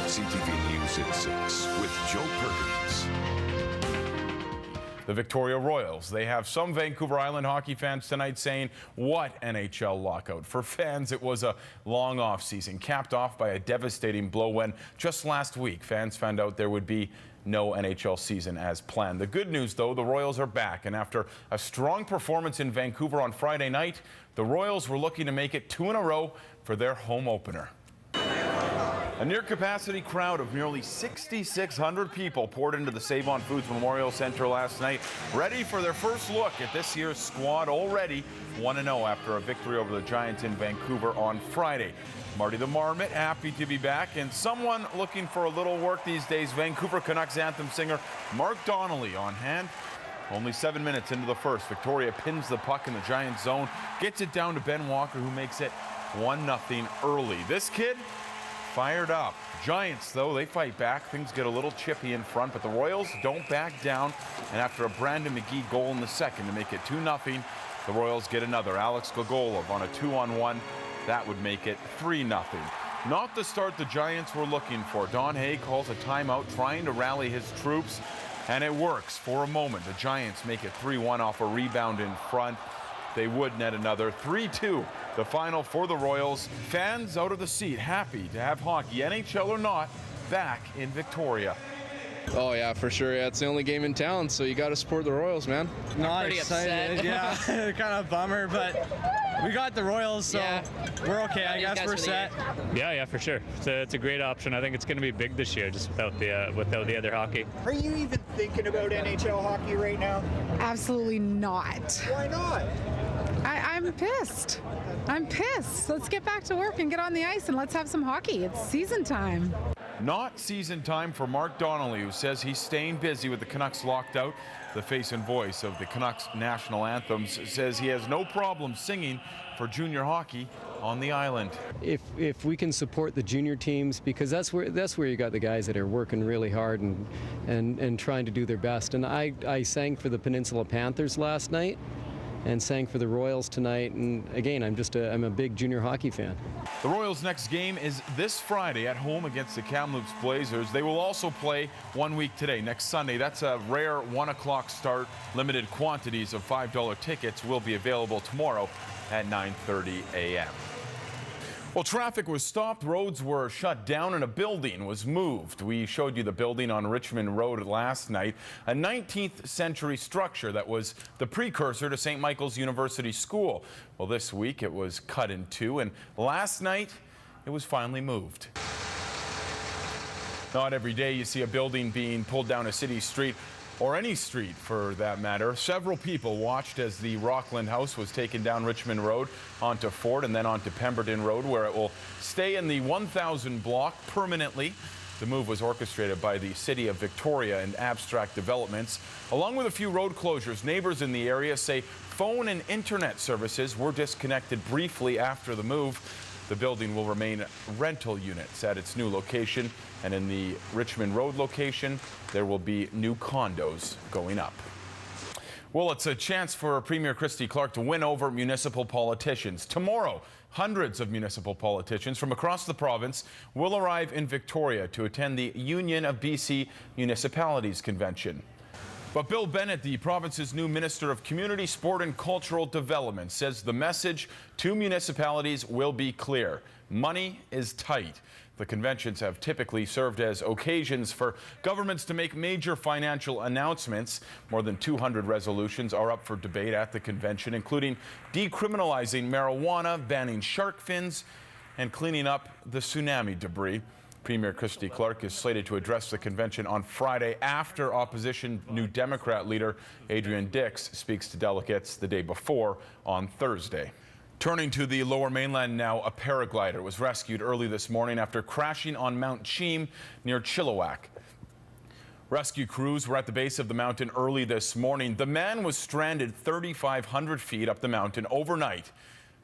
CTV News at 6 with Joe Perkins. The Victoria Royals, they have some Vancouver Island hockey fans tonight saying, what NHL lockout? For fans, it was a long off-season, capped off by a devastating blow when just last week fans found out there would be no NHL season as planned. The good news, though, the Royals are back, and after a strong performance in Vancouver on Friday night, the Royals were looking to make it 2 in a row for their home opener. A near-capacity crowd of nearly 6,600 people poured into the Save-On Foods Memorial Centre last night, ready for their first look at this year's squad, already 1-0 after a victory over the Giants in Vancouver on Friday. Marty the Marmot happy to be back, and someone looking for a little work these days, Vancouver Canucks anthem singer Mark Donnelly on hand. Only 7 minutes into the first, Victoria pins the puck in the Giants zone, gets it down to Ben Walker, who makes it 1-0 early. This kid fired up. Giants, though, they fight back. Things get a little chippy in front, but the Royals don't back down. And after a Brandon McGee goal in the second to make it 2-0, the Royals get another. Alex Gogolov on a 2-on-1. That would make it 3-0. Not the start the Giants were looking for. Don Hay calls a timeout, trying to rally his troops, and it works for a moment. The Giants make it 3-1 off a rebound in front. They would net another 3-2. The final for the Royals. Fans out of the seat, happy to have hockey, NHL or not, back in Victoria. Oh yeah, for sure. Yeah, it's the only game in town, so you got to support the Royals, man. Not excited. Yeah, kind of a bummer, but we got the Royals, so yeah, we're okay. I guess we're set. Yeah, for sure. It's a great option. I think it's going to be big this year, just without the other hockey. Are you even thinking about NHL hockey right now? Absolutely not. Why not? I'm pissed. I'm pissed. Let's get back to work and get on the ice and let's have some hockey. It's season time. Not season time for Mark Donnelly, who says he's staying busy with the Canucks locked out. The face and voice of the Canucks national anthems says he has no problem singing for junior hockey on the island. If we can support the junior teams, because that's where you got the guys that are working really hard and trying to do their best. And I sang for the Peninsula Panthers last night and sang for the Royals tonight, and again, I'm a big junior hockey fan. The Royals' next game is this Friday at home against the Kamloops Blazers. They will also play 1 week today, next Sunday. That's a rare 1 o'clock start. Limited quantities of $5 tickets will be available tomorrow at 9:30 a.m. Well, traffic was stopped, roads were shut down, and a building was moved. We showed you the building on Richmond Rd last night, a 19th century structure that was the precursor to St. Michael's University School. Well, this week it was cut in two, and last night it was finally moved. Not every day you see a building being pulled down a city street, or any street for that matter. Several people watched as the Rockland House was taken down Richmond Road onto Fort and then onto Pemberton Road, where it will stay in the 1000 block permanently. The move was orchestrated by the City of Victoria and Abstract Developments. Along with a few road closures, neighbors in the area say phone and internet services were disconnected briefly after the move. The building will remain rental units at its new location, and in the Richmond Road location, there will be new condos going up. Well, it's a chance for Premier Christy Clark to win over municipal politicians. Tomorrow, hundreds of municipal politicians from across the province will arrive in Victoria to attend the Union of BC Municipalities convention. But Bill Bennett, the province's new Minister of Community, Sport and Cultural Development, says the message to municipalities will be clear. Money is tight. The conventions have typically served as occasions for governments to make major financial announcements. More than 200 resolutions are up for debate at the convention, including decriminalizing marijuana, banning shark fins, and cleaning up the tsunami debris. Premier Christy Clark is slated to address the convention on Friday after opposition New Democrat leader Adrian Dix speaks to delegates the day before on Thursday. Turning to the Lower Mainland now, a paraglider was rescued early this morning after crashing on Mount Cheam near Chilliwack. Rescue crews were at the base of the mountain early this morning. The man was stranded 3,500 feet up the mountain overnight.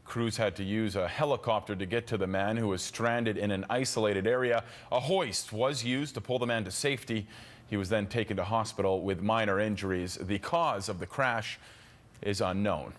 Crews had to use a helicopter to get to the man, who was stranded in an isolated area. A hoist was used to pull the man to safety. He was then taken to hospital with minor injuries. The cause of the crash is unknown.